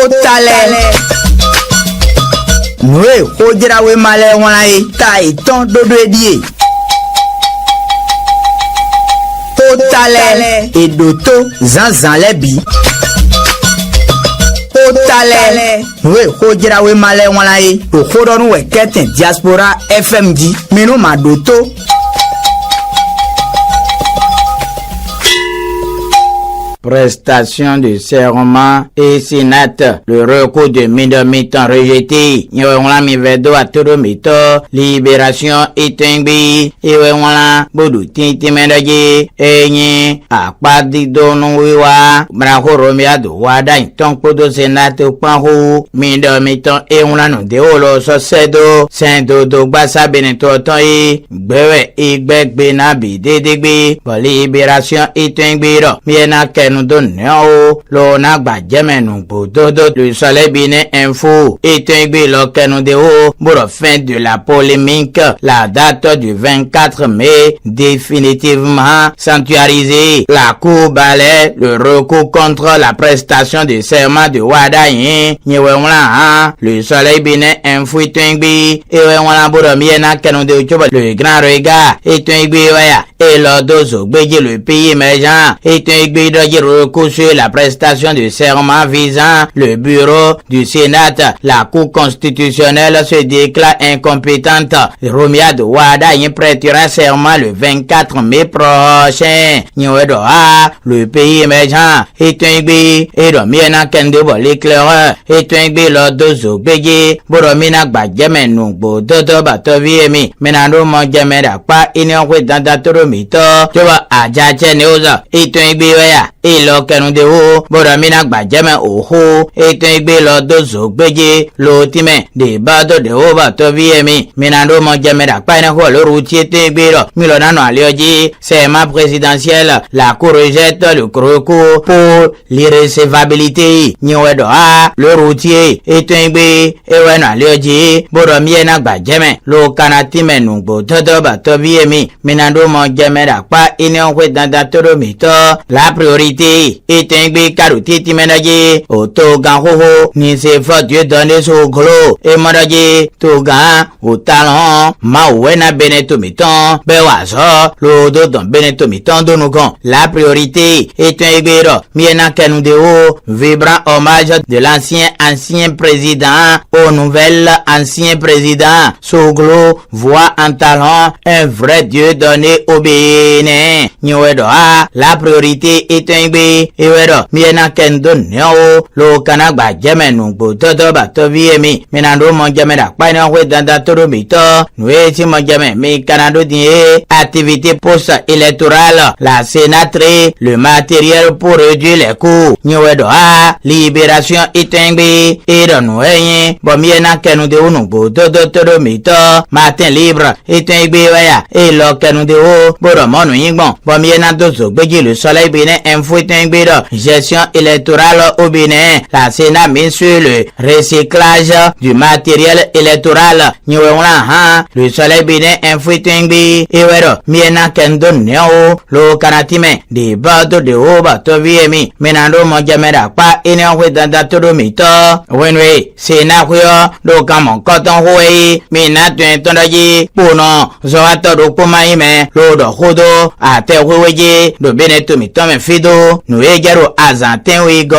Totalé. Noé, Hodra we malé wanae, taï ton dodo edie. Totalé. Et doto, zanzan lebi. Totalé. Noé, Hodra we malé wanae, to hodon we keten diaspora FMD, meno ma doto. Prestation de serment et sénat. Le recours de mi-temps rejeté. Yewala mi vedo a todo mito. Libération etengbi. Yewala bodu tinti mendaji. Enye akpadi donu wiwa. Brako romia do wada intong podo sénat panhu. Mi-temps et on no de olo so sedo. Sendo do basa beneto toyi. Bewe igbek benabi dedegbi. Pour libération etengbi ro. Miena nous donnons l'on a badjemenu bododo le soleil bine info et un lo que nous déo pour la fin de la polémique la date du 24 mai définitivement sanctuarisée la cour balaie le recours contre la prestation de serment de Wadayin le soleil bine info et un pour le grand regard et un et l'odozo le pays émergent et un recours sur la prestation de serment visant le bureau du Sénat. La Cour constitutionnelle se déclare incompétente. Romia de Wada y prêtera serment le 24 mai prochain. Le pays émergent est un bé et Romiana Kendebo l'éclaireur est un bé l'odozo bégi Boromina Badjamenu Bododo Batoviemi Menano Monjamera pas inoué dans Datoromito. Tu vois Adjache Neoza est un bé et lo kenu de ho boramina gbajame oho etegbe lo dozo gbeje lo time de bado de ho ba to viemi minando mo jamera pa na ho lo ruti etegbe lo milona no alioji c'est ma présidentielle la cour rejette le recours pour l'irrecevabilité nyoedo a le routier etegbe ewe no alioji boramiena gbajame lo kanatime nugbo todo ba to viemi minando mo jamera pa ine ho danda toro mito la priorité et un bé carotti timenaji au togan ho ni se fa Dieu donné so glo et manaji togan au talent ma wena beneto miton bewazo lo do don beneto miton donugon la priorité est un bé ro miena kanu de ho vibrant hommage de ancien président au nouvel ancien président so glo voit en talent un vrai Dieu donné au Bénin nyoedo a la priorité est un bé ewero miena kendo neo lo kana gba jemenu gbo todo ba to viemi menando mo jamera pa na we danda toro mito we ti mo jame mi kanado die activité post électorale la sénatrice le matériel pour réduire les coûts nyoedo a libération itengbe ero no yin bo miena kenu de unu gbo todo toro mito matin libre itengbe waya e lo kenu de o boro monu yingbon bo miena dozo gbeji le soleil bine info gestion électorale au Bénin. La Sénat met sur le recyclage du matériel électoral. Le soleil Bénin infoutingbi ewero miena kendo neo lo kanatime de bado de oba to viemi menando monjamera pa ine hwe danda todo mito wenwe Sénat huyo do kamon koton hwe mina tuen tondaji puno zoato do kumaime lo do hodo ate hweji do beneto mito me fido no ejaro azanten wigo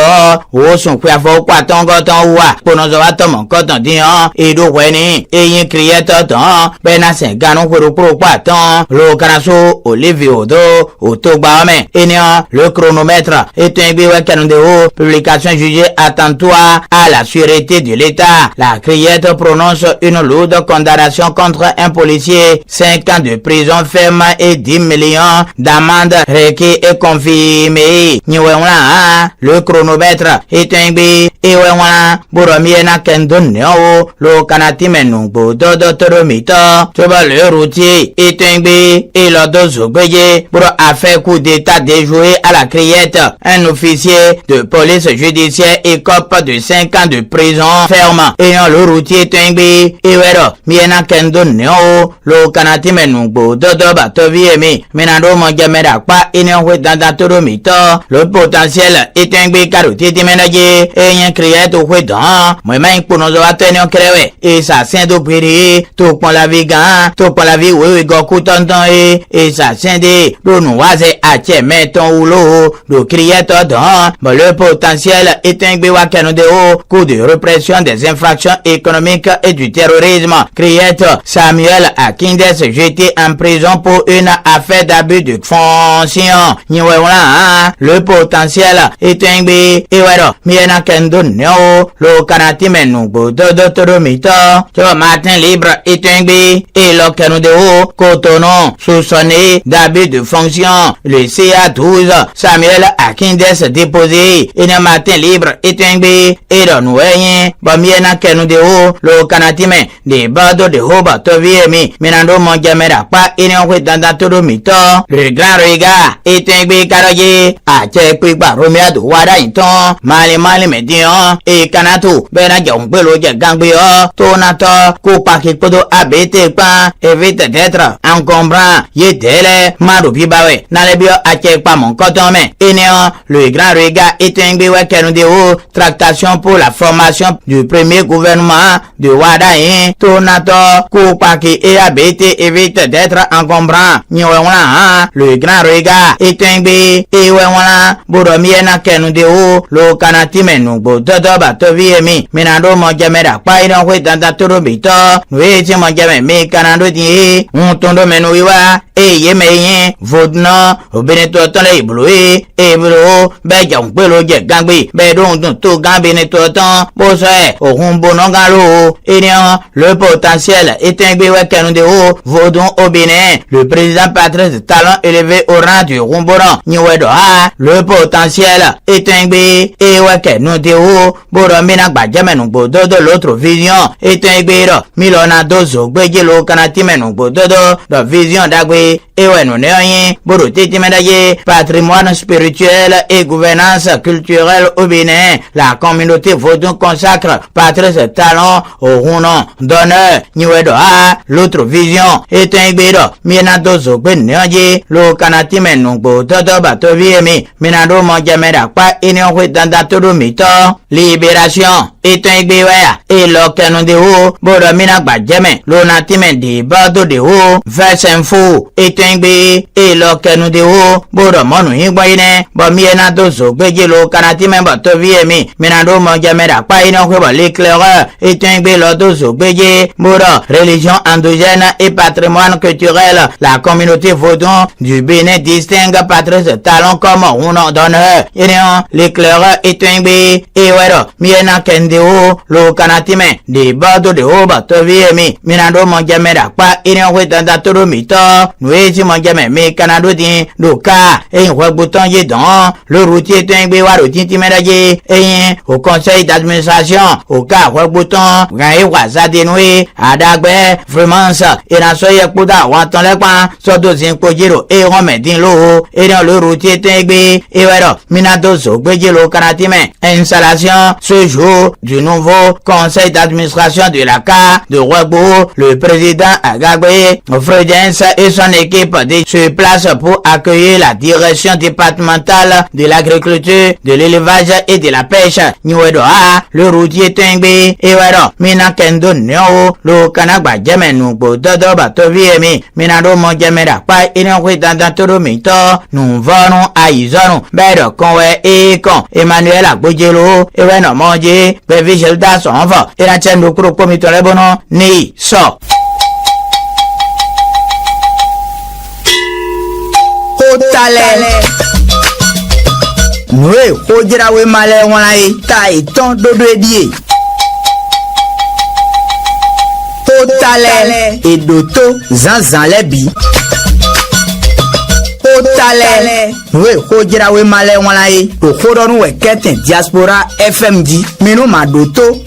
wo sun kwa fo kwa tongo ton wa ponozo wa tomo koton dian edo weni eyin creator ton bena sen ganu kwero pro kwa ton lo kanaso Olivier Odo otogba ome enian le chronomètre est un biwe kanunde o publication jugée attentoire à la sûreté de l'État. La creator prononce une lourde condamnation contre un policier, 5 ans de prison ferme et 10 millions d'amende requis et confirmé. Le chronomètre est un bi et Boromiena Kendon Neo, le Kanatimen Bodo Toromito, Toba le routier est un bi et le Dozogbe pour a fait coup d'état déjoué à la criette. Un officier de police judiciaire écope de 5 ans de prison ferme et le routier est un bi et Miena Kendon Neo, le Kanatimen Bodo Batoviemi, Menado Mongamera, pas in un dans Toromito. le potentiel est un bé caroté de ménager et un crié au huédan moi même pour nous avoir tenu créé et ça saint de péri tout pour la vie tout pour la vie oui goku tonton et ça saint de nous voiser à tiens mettons ou l'eau le crié dans le potentiel est un bé wa de haut coup de répression des infractions économiques et du terrorisme crié Samuel Akindes jeté en prison pour une affaire d'abus de fonction le potentiel est un bé et voilà miena kendo neo le kanati menugo dodo mito to matin libre est un bé et le keno de haut cotonon soupçonné d'abus de fonction le CA12 Samuel Akindes déposé une matin libre est un bé et le noué ba miena keno de haut le kanati men de bado de hoba to viemi menando monjamera pa ine dans todo mito le grand regard est un bé karaye a che pipa romia do wada inton mali median e kanato bena jongbelo je gangbe to nato ko paki podo abete pa évite d'être encombrant yedele maru bibawe na le bio a che pa mon coton men ine le grand regard est un bé wa kenu de haut tractation pour la formation du premier gouvernement de wada to nato ko paki e abete évite d'être encombrant le grand regard est un bé et wala boromiena kenu de haut lo kanati menugo dodo bato viemi minando monjamera pa ina huédan todo mito nuiti monjame me kanando di un tondo menuiwa e yemeyin vodna obeneto tole ibloe e blo be jongbelo je gangbe be don to gambe ne to tan bo so e ohun bonongalo enian le potentiel est un bé wa kenu de haut vodon obénin le président Patrice Talon élevé au rang du rumboran niwedo le potentiel est un bé et ouais nous de haut boromina gbajamenu gbodo de l'autre vision est un bé milona dozo gbeje lo kanati menu gbodo de vision dagbe et ouais nous neyin boro titi medaye patrimoine spirituel et gouvernance culturelle au Bénin la communauté vaudou consacre Patrice Talon au nom d'honneur niwedo l'autre vision est un bé mina dozo gbeneje lo kanati menu gbodo de bato viemi minando monjamera pa ine huédan todo mito libération est un bé et le canon de haut boromina gbajame lo natime de bado de haut vers info est un bé et le canon de haut boromonu higwaine bomiena dozo gbeje lo kanatime bato viemi minando monjamera pa ine huéba l'éclaireur est un bé lo dozo gbeje boro religion endogène et patrimoine culturel la communauté vaudon du Bénin distingue Patrice Talon comme un nom d'honneur l'éclaireur est un bé et wero miena kendeo lo kanatime de bado de oba to viemi minando monjamera pa ine huédan todo mito nuiti monjame me kanado din do ka e huebuton yedon le routier est un bé waro tintimedaje e au conseil d'administration au ka huebuton gae waza denwe adagbe vraiment et na soye kuda waton lepa sodo zin pojiro e romedin lo et dans le routier est un bé et wero minado zo gbeje lo kanatime installation ce jour du nouveau conseil d'administration de la CA de Ouagbo. Le président Agagbe Fredens et son équipe se placent pour accueillir la direction départementale de l'agriculture, de l'élevage et de la pêche. Niwedo le routier Tengbe et Wero Mina Kendo Neo le Kanagba Jamenu Bododo Batoviemi Minado Monjamera Pa Inoué dans todo mito nous venons à Izono Bedo Konwe et Kon Emmanuel Agbojelo et Weno Monje Bevigel da son enfant et la chaîne de Kuro Komito Lebono Ni So Otale Noé Ojirawe Male Wanae Tai Ton Dodo Edie Otale Edoto Zanzan Lebi Otale Noé Ojirawe Male Wanae Okodonu Weketen Diaspora FMD Minu Madoto